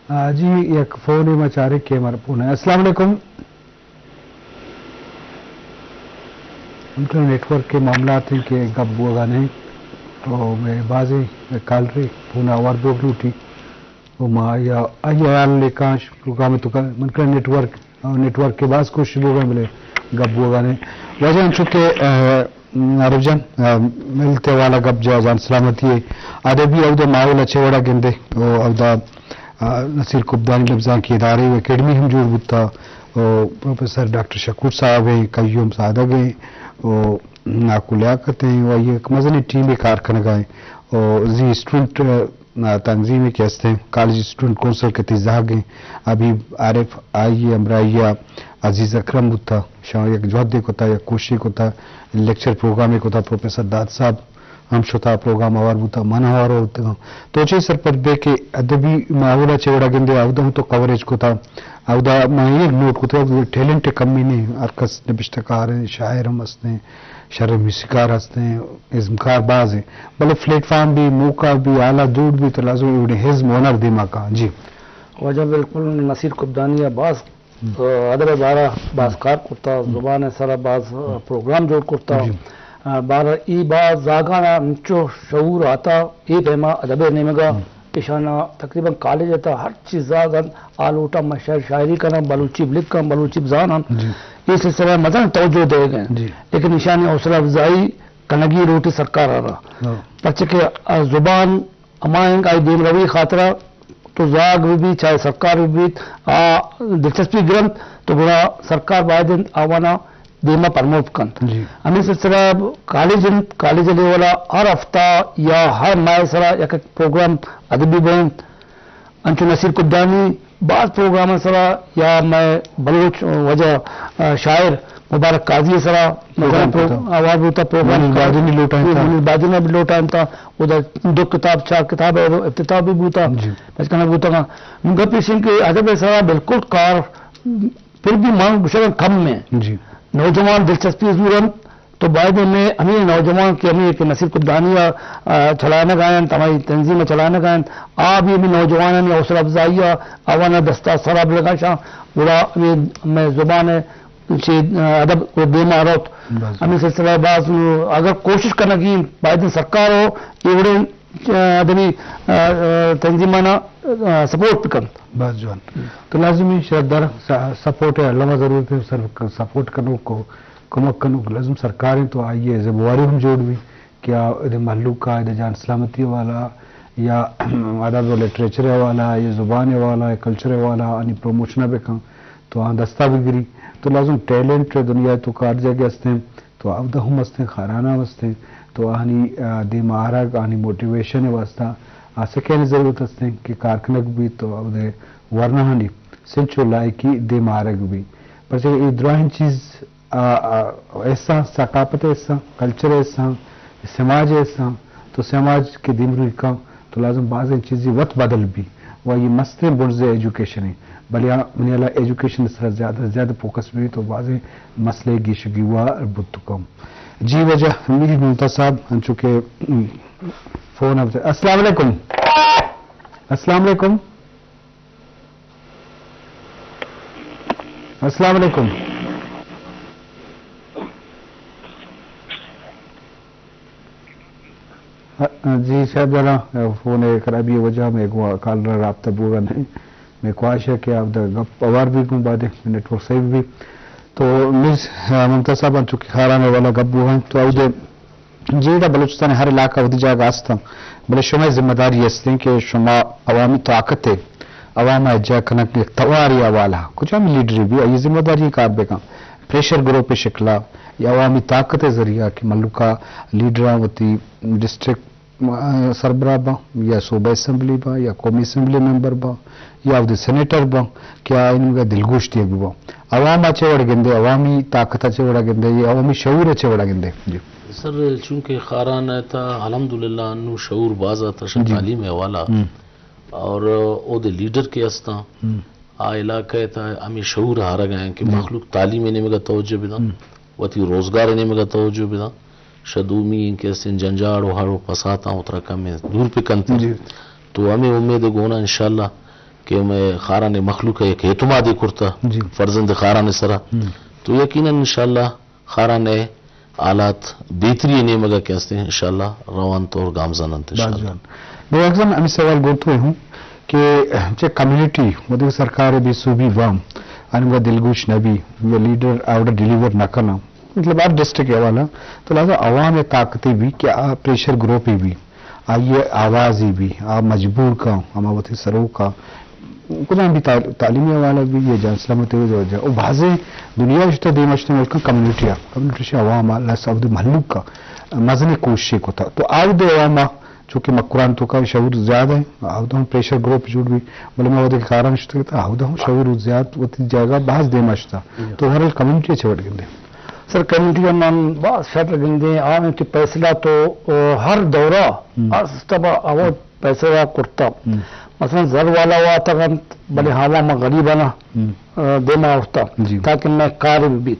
جی یک فون مچارے کے مرپون ہے. السلام علیکم. ان کے نیٹ ورک کے معاملات ہیں کہ گپ ہوگا نہیں تو میں بازی کال رہی پونا اور بوگ لوٹی وہ ماں یا آل لے کانش پروگرام تو من کر نیٹ ورک کے بعد کوشش ہوگا ملے گپ ہوگا نہیں وجہ چونکہ عرب جان ملتے والا گپ جا جان سلامتی ہے ادبی عہدہ ماحول اچھے وڑا گندے عہدہ نصیر قبدانی لفظان کی ادارے اکیڈمی ہم جوڑ بتا پروفیسر ڈاکٹر شکور صاحب ہیں قیوم صادق ہیں اور ناکو لیاقت ہیں اور یہ ایک مزنی ٹیم کارکنگاہ ہیں اور زی اسٹوڈنٹ تنظیمیں کے ہستے ہیں کالج اسٹوڈنٹ کونسل کے تیزاگ ہیں ابھی عارف آئیے امرائیہ عزیز اکرم ہوتا شاہ یک جوہدے کو تھا یک کوشی کو تھا لیکچر پروگرام کو تھا پروفیسر داد صاحب ہم شتا پروگرام آوار ہوتا من آوار ہوتا تو چی سر پر بے کہ ادبی ماحولہ چوڑا گندے عہدہ تو کوریج کو تھا عہدہ میں یہ نوٹ کو تھا ٹیلنٹ کمی نہیں ارکس نبشتکار ہیں شاعر ہم ہستے ہیں شرح موسیقار ہستے ہیں ازمکار باز ہیں بلے پلیٹ فارم بھی موقع بھی اعلیٰ دود بھی تو لازم حزم ہونر دیما کا. جی وجہ بالکل نصیر قبدانی باز ادب بارہ باز کار کرتا زبان سر باز پروگرام جوڑ کرتا بارہ ای باز زاگانا نچو شعور آتا ای پیما ادب نیمگا پیشانہ تقریباً کالج آتا ہر چیز زاگن آلوٹا میں شاعری کرنا بلوچی لکھ کر بلوچی بزانا اس سلسلہ مزن توجہ دے گئے لیکن نشانی حوصلہ افزائی کنگی روٹی سرکار آ رہا بچے کے زبان امائنگ آئی دیم روی خاطرہ تو زاگ بھی چاہے سرکار بھی دلچسپی گرنت تو بڑا سرکار باید آوانا دیما پرموٹ کن ہمیں سلسلہ کالج لے والا ہر ہفتہ یا ہر ماہ سرا یک پروگرام ادبی بین انچو نصیر قبدانی بعض پروگرام سرا یا میں بلوچ وجہ شاعر مبارک قاضی سرا آواز ہوتا پروگرام بادی بھی لوٹائم تھا ادھر دو کتاب چار کتاب افتتاح بھی بوتا بچکنا بوتا گا نگا پیشن کے ادب سرا بالکل کار پھر بھی مانگ بشکل کم میں نوجوان دلچسپی ضرورت تو بعد میں ہمیں نوجوان کی ہمیں کہ نصیر قبدانی چلانا گائیں ہماری تنظیم چلانا گائیں آپ یہ بھی نوجوان میں حوصلہ افزائی آوانا دستہ سراب لگا شاہ بڑا میں زبان ادب بے مہارت ہمیں سلسلہ باز اگر کوشش کرنا کی بعد سرکار ہو یہ بڑے ادبی تنظیمانہ سپورٹ بھی کرنا بس جوان تو لازمی شردر سپورٹ ہے علامہ ضرورت ہے سر سپورٹ کرنے کو کمک کرنے کو لازم سرکاریں تو آئیے ذمہواری ہم جوڑ بھی کیا محلوق کا جان سلامتی والا یا ادب و لٹریچر والا یا زبان والا یا کلچر والا یعنی پروموشن بھی کم تو آن دستہ بھی گری تو لازم ٹیلنٹ دنیا تو کار جگہ ہستے ہیں تو عہدہ ہم ہستے ہیں خارانہ ہستے ہیں تو آنی دی مہارگ آنی موٹیویشن واسطہ آسے کہنے ضرورت ہستے ہیں کہ کارکنک بھی تو عہدے ورنہ ہنی سنچو لائکی دی مہارگ بھی پر یہ دراہن چیز ایسا ثقافت ایسا کلچر ایسا سماج ایسا تو سماج کے دن روی کا تو لازم بعض چیزیں وقت بدل بھی وہ یہ مسئلے بڑھے ایجوکیشن ہے بلے منی اللہ ایجوکیشن سے زیادہ فوکس بھی تو بعض مسئلے گیشگی ہوا بت کم. جی وجہ میری ممتا صاحب ہم چونکہ فون اب السلام علیکم. السلام علیکم. السلام علیکم. جی صاحب ذرا فون خرابی وجہ میں کال رابطہ بوگا نہیں میں خواہش ہے کہ آپ گپ اوار بھی گوں بعد نیٹ ورک صحیح بھی تو مز ممتا صاحب چونکہ خارانے والا گپ بوگا تو اودے جیڑا بلوچستان ہر علاقہ ودی جگہ آستا بلے شما ذمہ داری ہستے کہ شما عوامی طاقت ہے عوام اجا کنک تواری والا کچھ ہم لیڈری بھی یہ ذمہ داری کار بے کا پریشر گروپ پہ شکلا یا عوامی طاقت ذریعہ کہ ملکہ لیڈراں وتی ڈسٹرکٹ سربراہ با یا صوبہ اسمبلی با یا قومی اسمبلی ممبر با یا سینیٹر با کیا ان کا دلگوشتی ہے با عوام اچھے وڑ گندے عوامی طاقت اچھے وڑ گندے یہ عوامی شعور اچھے وڑ گندے. جی سر چونکہ خاران تھا الحمدللہ انو شعور بازا تھا تعلیم حوالہ اور او دے لیڈر کے استا آ علاقہ تھا ہمیں شعور ہارا گئے کہ مخلوق تعلیم نے مگا توجہ بدا وتی روزگار نے مگا توجہ بدا شدومی ان کے سن جنجاڑ ہاڑو پساتا اترا کم میں دور پہ کنتے تو ہمیں امید گونا انشاءاللہ کہ میں خاران مخلوق ایک اعتمادی کرتا جی فرزند خاران سرا تو یقیناً انشاءاللہ خاران آلات بہتری نہیں مگا کہتے ہیں انشاءاللہ روان طور گامزان انتشاءاللہ میں اکثر ہمیں سوال گوتوئے ہوں کہ جو کمیونٹی ودی سرکار بھی صوبی وام انگا دلگوش نبی یا لیڈر آوڑا ڈیلیور نہ کرنا مطلب آپ ڈسٹرکٹ کے حوالہ تو لہذا عوام طاقتی بھی کہ آپ پریشر گروپ ہی بھی آئیے آوازی بھی آپ مجبور کا ہماوتی سرو کا کدام بھی تعلیمی حوالہ بھی یہ جان سلامتی ہو جائے اور بھازے دنیا رشتہ دیمشتے ملکہ کمیونٹی سے عوام اللہ سعود محلوق کا مزن کوشش کو تھا تو آؤ دے عوام چونکہ مقران تو کا شعور زیادہ ہے آؤ ہوں پریشر گروپ جوڑ بھی بولے میں وہ دیکھ کاران رشتہ کہتا آؤ ہوں شعور زیادہ ہوتی جائے بحث دیمشتا تو ہر کمیونٹی اچھے بڑھ گئے سر کمیونٹی کا نام بہت شرط گندے عام کی فیصلہ تو ہر دورہ ہر سسٹم آواز فیصلہ کرتا مثلا زر والا ہوا تھا بلے ہوا میں غریبانہ دینا ہوتا تاکہ میں قارب بھی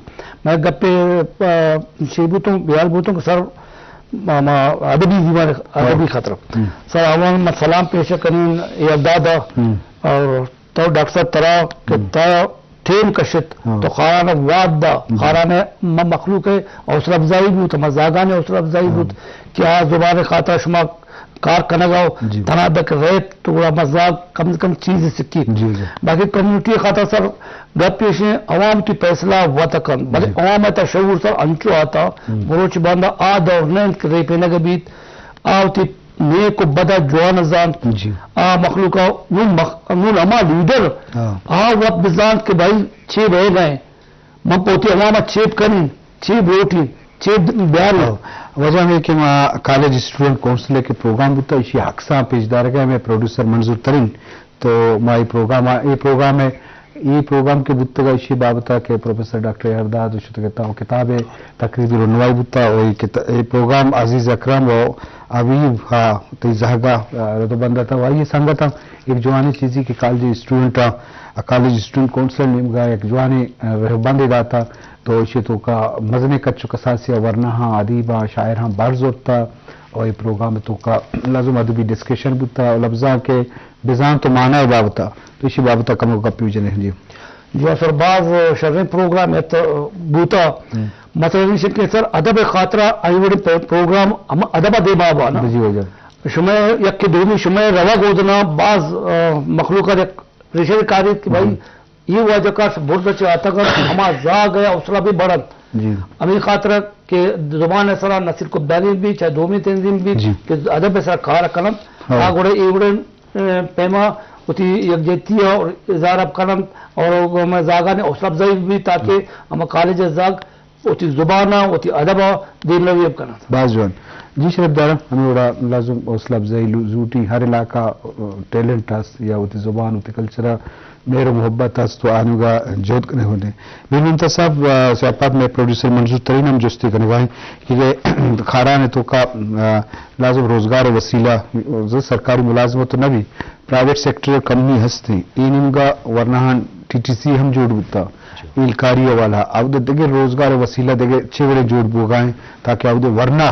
میں گپے شیبوتوں بیال بوتوں کہ سر ادبی زبان ادبی خطر سر عوام میں سلام پیش کریں یا دادا اور تو ڈاکٹر صاحب ترا کہ تا ٹھیم کشت تو خارانہ واد دا خارانہ مخلوق ہے حوصلہ افزائی بھی ہوتا مزاگان حوصلہ افزائی بھی ہوتا کیا زبان خاطر شما کار کنگاؤ تنادک ریت تو بڑا مزاگ کم سے کم چیز سکی باقی کمیونٹی خاطر سر گپ پیشیں عوام کی فیصلہ وطکن بلے عوام ایتا شعور سر انچو آتا بروچ باندھا آد اور نیند ریپے نگبیت آوتی نیک و بدا جوان زان مخلوقہ نون اما لیڈر وقت بزان کہ بھائی چھ رہ گئے من پوتی عوامہ چیپ کریں چھ بروٹی چھ بیار وجہ میں کہ کالج اسٹوڈنٹ کونسلر کے پروگرام ہوتا ہے اسی حقصہ پیشدار گئے میں پروڈیوسر منظور ترین تو میں یہ پروگرام ہے یہ پروگرام کے بتا کا اسی بابتا کہ پروفیسر ڈاکٹر ارداد شد کہتا ہوں کتاب تقریبی رنوائی بتا اور یہ پروگرام عزیز اکرم و عویب تی زہگا ردو بندہ تھا وہی سنگت تھا ایک جوانی چیزی کہ کالج اسٹوڈنٹ کونسلر نیم گا ایک جوانی رہبندی دا تھا تو اسی تو کا مزنے کچھ کساسیا ورنہ ہاں ادیبہ شاعر ہاں برز ہوتا اور یہ پروگرام تو کا لازم ادبی ڈسکشن بھی ہوتا اور لفظاں کے بزان تو معنی ہے بابتا تو اسی بابتا کم کا پیوجن ہے جی سر بعض شرعی پروگرام بوتا مثلا کہ سر ادب خاطرہ آئی بڑی پروگرام ادب دے بابا نا جی وجہ شمع یک کے دومی شمع روا گودنا بعض مخلوقات رشد کاری کہ بھائی یہ وجہ کا برد چاہتا کر ہما زا گیا حوصلہ بھی بڑھت امی خاطر کہ زبان سرا نصیر کو دلیل بھی چاہے دومی تنظیم بھی کہ ادب سرا کار قلم آگوڑے ایوڑے پیما ہوتی یکجہتی اور اظہار قلم اور زاگا نے حوصلہ افزائی بھی تاکہ ہم کالج زاگ ہوتی زبانہ ہوتی ادب دین لوی اب کرنا بعض جوان جی شرف دارا ہمیں بڑا لازم حوصلہ افزائی زوٹی ہر علاقہ ٹیلنٹ ہست یا ہوتی زبان ہوتی کلچرہ میرے محبت ہست تو آنو گا جود کرنے ہونے میرے منتصاب سیاپات میں پروڈیوسر منظور ترین ہم جستی کرنے گاہیں کہ خاران تو کا لازم روزگار وسیلہ سرکاری ملازمت تو نہ بھی پرائیویٹ سیکٹر کمپنی ہستی این ان کا ورنہاں ٹی ٹی سی ہم جوڑ بتا ایلکاری والا اب دیکھے روزگار وسیلہ دیکھے اچھے بڑے جوڑ بوگائیں تاکہ اب ورنہ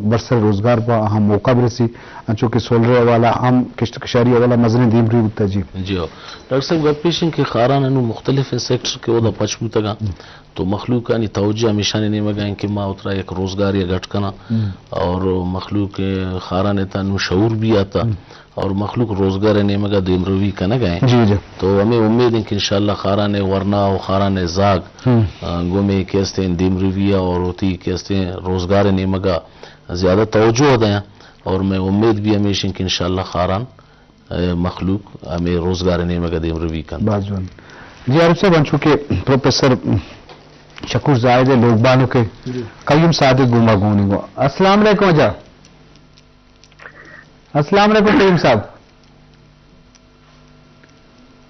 برسر روزگار پا ہم موقع برسی چونکہ سولرے والا ہم کشاری والا مزن دیم ری بتا جی ڈاکٹر صاحب گپ پیشن کے خاران انو مختلف سیکٹر کے ودا پچھو تگا تو مخلوق یعنی توجہ ہمیشہ نہیں مگائیں کہ ما اترا ایک روزگار یا گھٹ کنا اور مخلوق خاران تا انو شعور بھی آتا اور مخلوق روزگار نہیں مگا دیم روی کا نہ گئے تو ہمیں امید ہے کہ انشاءاللہ خاران ورنہ و خاران زاگ گومے کیستے ہیں دیم رویہ اور ہوتی کیستے ہیں روزگار نہیں مگا زیادہ توجہ ہو دیں اور میں امید بھی ہمیشہ کہ انشاءاللہ خاران مخلوق ہمیں روزگار نہیں مگا دیم روی کا جی عرب سے بن چکے پروفیسر شکور زائد لوگ بانو کے قیم صادق گما گونی گو السلام علیکم جا السلام علیکم قیم صاحب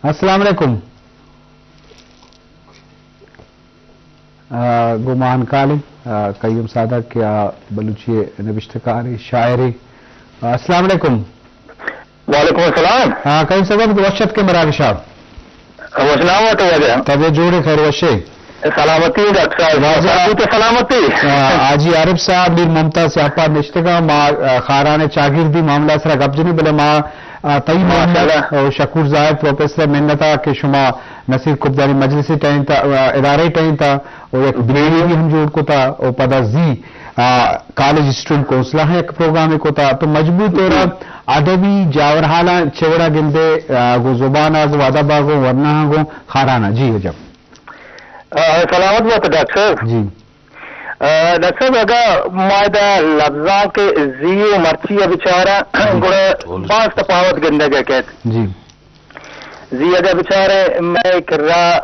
السلام علیکم گمان کالم قیم صادق کیا بلوچی نبشتکاری شاعری السلام علیکم وعلیکم السلام ہاں قیم صاحب وشت کے مراغ صاحب طبیعت جوڑے خیر وشے سلامتی ڈاکٹر صاحب سلامتی آجی عارف صاحب میر ممتا سے آپ نشتگا خاران چاگردی معاملہ سرا گپ جنی بلے ماں طیب محمد و شکور زاہد پروفیسر منتا کہ شما نصیر قبدانی مجلس ٹائم تا ادارے ٹائم تا اور ایک بریڈی بھی ہم جوڑ کو تا اور پدا زی کالج اسٹوڈنٹ کونسلہ ہے ایک پروگرام کو تا تو مجبور طورا ادبی جاور حالا چوڑا گندے گو زبان آگو ادب آگو ورنہ آگو خارانا جی ہو جب سلامت بات ڈاکٹر صاحب. جی ڈاکٹر صاحب اگر مائدہ لفظاں کے زیو مرچی بیچارہ گوڑے بعض تفاوت گندے گئے کہتے جی زی اگر بیچارے میں کر رہا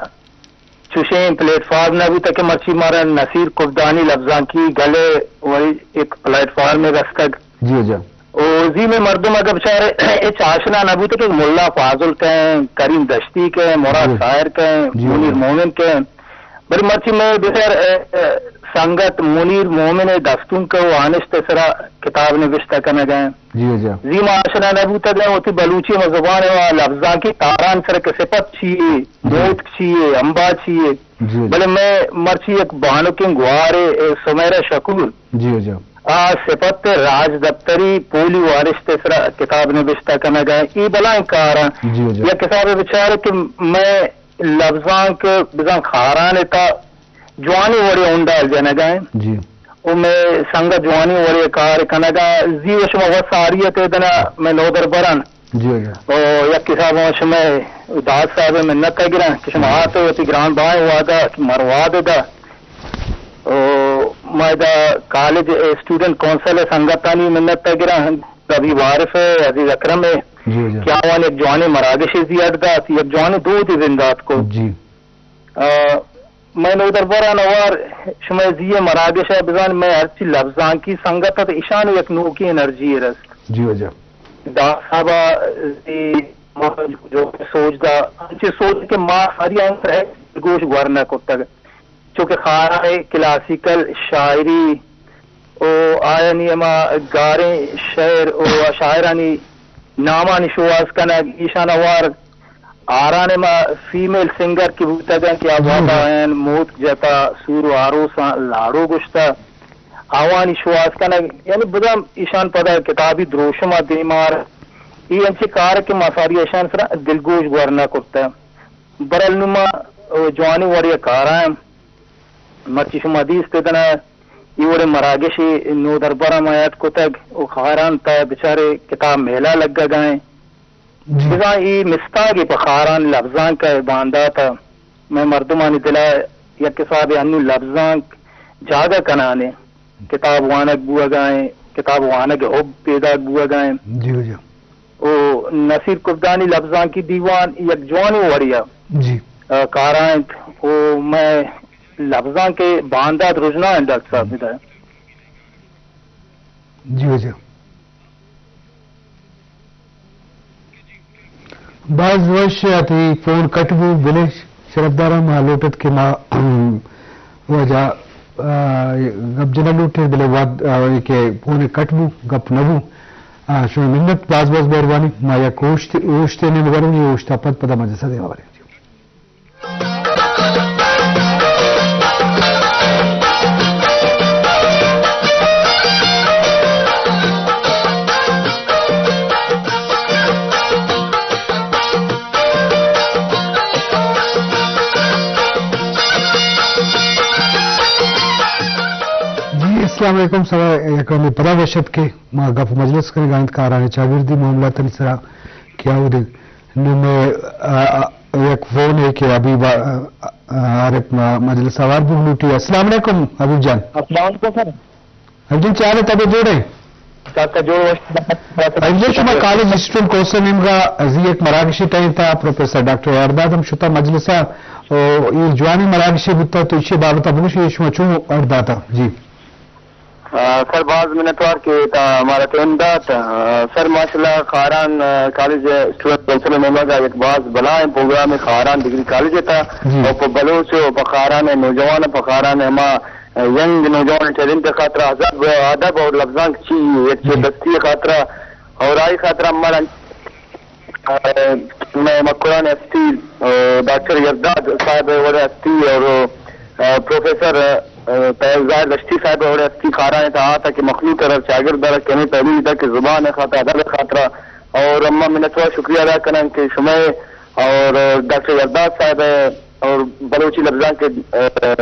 چوشیں پلیٹ فارم نہ بھی تک مرچی مارا نصیر قبدانی لفظاں کی گلے وہی ایک پلیٹ فارم میں رستگ جی ہو جب زی میں مردم اگر بیچارے اچ آشنا نہ بھی تک ملا فاضل کہیں کریم دشتی کہیں مراد شاعر کہیں منیر مومن کہیں بڑی مرچی میں بسر سنگت منیر مومن دستون کا وہ آنشت سرا کتاب نوشتہ کرنے گئے جی ہو جب زی معاشرہ نبوتا گئے ہوتی بلوچی میں زبان ہے لفظاں کی تاران سر کے صفت چیئے دوت چیئے امبا چیئے جی بلے میں مرچی ایک بانو کی گوارے سمیرہ شکول جی ہو جب صفت راج دفتری پولی وارشت سرا کتاب نوشتہ کرنے گئے ای بلائیں کارا جی ہو جب یہ کتاب بچارے کہ میں لفظاں کے بزاں خاران تا جوانی وڑی اونڈال جانے گئے جی او میں سنگا جوانی وڑی کار کنگا زی وشما وساریت دنا میں نو دربران جی ہو جب او یک کتاب وشما داد صاحب میں نتا گران کشما آتے ہوتی گران بائیں وادا مرواد دا او میں دا کالج اسٹوڈنٹ کونسل سنگتانی میں نتا گران ابھی وارف ہے عزیز اکرم ہے جی ہو جب کیا وان ایک جوانی مراگشی زیاد دا ایک جوانی دو تھی زندات کو جی میں نے ادھر برا نوار شما زیے مراگش ہے بزان میں ہر چی لفظان کی سنگت ہے تو اشان ایک نو کی انرجی رست جی ہو جب دا صحابہ جو سوچ دا انچی سوچ کے ماں ساری انتر ہے گوش گورنا کو تک چونکہ خارہ ہے کلاسیکل شاعری او آیانی اما گاریں شعر او شاعرانی نامانی شواز کنا ایشان وار آرانے میں فیمیل سنگر کی بوتا گئے کہ آبادا ہیں موت جتا سورو آروسا لاڑو گشتا آوانی شواز کنا یعنی بدا ایشان پدا کتابی دروشما دیمار یہ انچے کار کے مساری ایشان سرا دلگوش گورنا کرتا ہے برالنما جوانی واری کارائیں مرچی شما دیس تدنا یہ وڑے مراگشی نو دربارہ مایات کو تک وہ خاران تا بچارے کتاب میلہ لگا گئے بزاں یہ مستاگی پخاران لفظان کا باندھا تھا میں مردمانی دلا یا کساب انو لفظان جاگا کنانے کتاب وانک بوا گائیں کتاب وانک حب پیدا بوا گائیں جی ہو جب او نصیر قبدانی لفظان کی دیوان یک جوانی وڑیا جی کارائیں او میں لفظان کے باندھات رجنا ہے ڈاکٹر صاحب بتائیں جی ہو جب بعض وش آتی فون کٹبو بلے شرفدارا ما لوٹت کے ما وجہ گپ جنا لوٹے بلے واد کہ فون کٹبو گپ نبو شو منت باز مہربانی ما یا کوشتے نے مگر یہ اوشتا پد پدا مجلسہ دے والے السلام علیکم سر پدا وشت کے ما گپ مجلس کرے گا انتکارانے چاوردی معاملہ تن سرا کیا ہو دے نو میں ایک فون ہے کہ ابھی عارف مجلس آوار بھی لوٹی. السلام علیکم ابو جان. السلام علیکم سر. ابو جان چاہے تبے جوڑے ابو شما کالج اسٹوڈنٹ کونسل نمگا ازی ایک مراکشی ٹائم تھا پروفیسر ڈاکٹر اردادم شتا مجلسہ یہ جوانی مراکشی بتا تو اچھے بابتا بگوش یہ شما چون ارداتا جی سر بعض منتوار کے ہمارا تندات سر ماشاءاللہ خاران کالج اسٹوڈنٹ کونسل نمگا کا ایک بعض بلائیں پروگرام خاران ڈگری کالج تھا اور پا بلوچ و خاران نوجوان پا خاران ہما ینگ نوجوان ٹیلنٹ خاطرہ حضب ادب اور لفظان کی ایک دستی خاطرہ اور آئی خاطرہ ہمارا میں مکران استی ڈاکٹر یزداد صاحب وڑے استی اور پروفیسر ظاہر لشتی صاحب وڑے استی خاران تھا کہ مخلوق رہ شاگرد درہ کمی پہلی تک زبان خاطرہ ادب خاطرہ اور اما منتوا شکریہ ادا کریں کہ شمع اور ڈاکٹر یرداد صاحب ہے اور بلوچی لفظان کے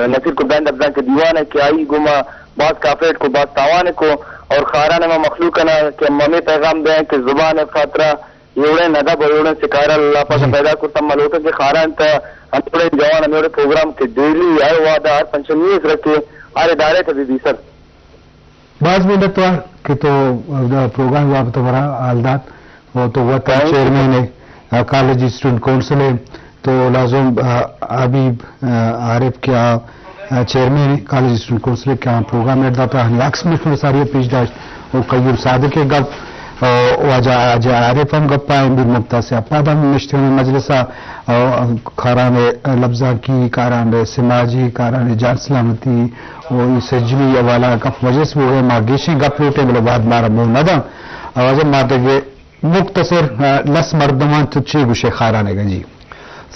نصیر قربان لفظان کے دیوان ہے کہ آئی گما بعض کافیٹ کو بعض تاوان کو اور خاران میں مخلوق نا کہ ممی پیغام دیں کہ زبان خاطرہ یوڑے ندب اور یوڑے سکارا اللہ پاک پیدا کرتا ملوتا کہ خاران تا ہمارے جوان ہمارے پروگرام کے ڈیلی ہر وعدہ ہر پنشنیز رکھے ہر ادارے کا بھی سر بعض منتوار کہ تو پروگرام ہوا تو بڑا حالدات وہ تو وہ چیئرمین ہے کالج اسٹوڈنٹ کونسل ہے تو لازم حبیب عارف کیا چیئرمین کالج اسٹوڈنٹ کونسل کیا پروگرام ایڈ داتا ہنیاکس میں ساری پیش داشت وہ قیوم صادق کے گپ واجہ عارف ہم گپ پائیں بھی مبتا سے اپنا دم نشتن مجلسہ کاران لفظہ کی کاران سماجی کاران جان سلامتی وہ سجلی والا گپ مجلس وہ ہے ماگیشیں گپ روٹے بلو بعد مارا مو ندم آوازم مارتے گئے مختصر لس مردمان تو چھ گوشے خارانے گا جی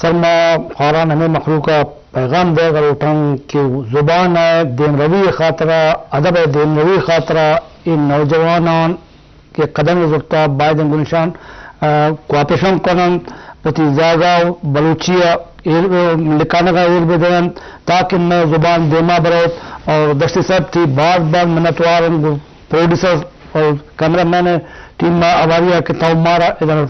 سر میں خاران ہمیں مخلوق کا پیغام دے کر اٹھاؤں کہ زبان ہے دین روی خاطرہ ادب ہے دین روی خاطرہ ان نوجوانان کے قدم ضرورتا باید گلشان کوپیشن کنن پتی زیادہ بلوچیہ لکھانے کا ایل بدن تاکہ میں زبان دیما بروت اور دشتی صاحب تھی بار بار منتوار پروڈیوسر اور کیمرہ مین ٹیم میں آواریہ کہ تاؤ مارا ادھر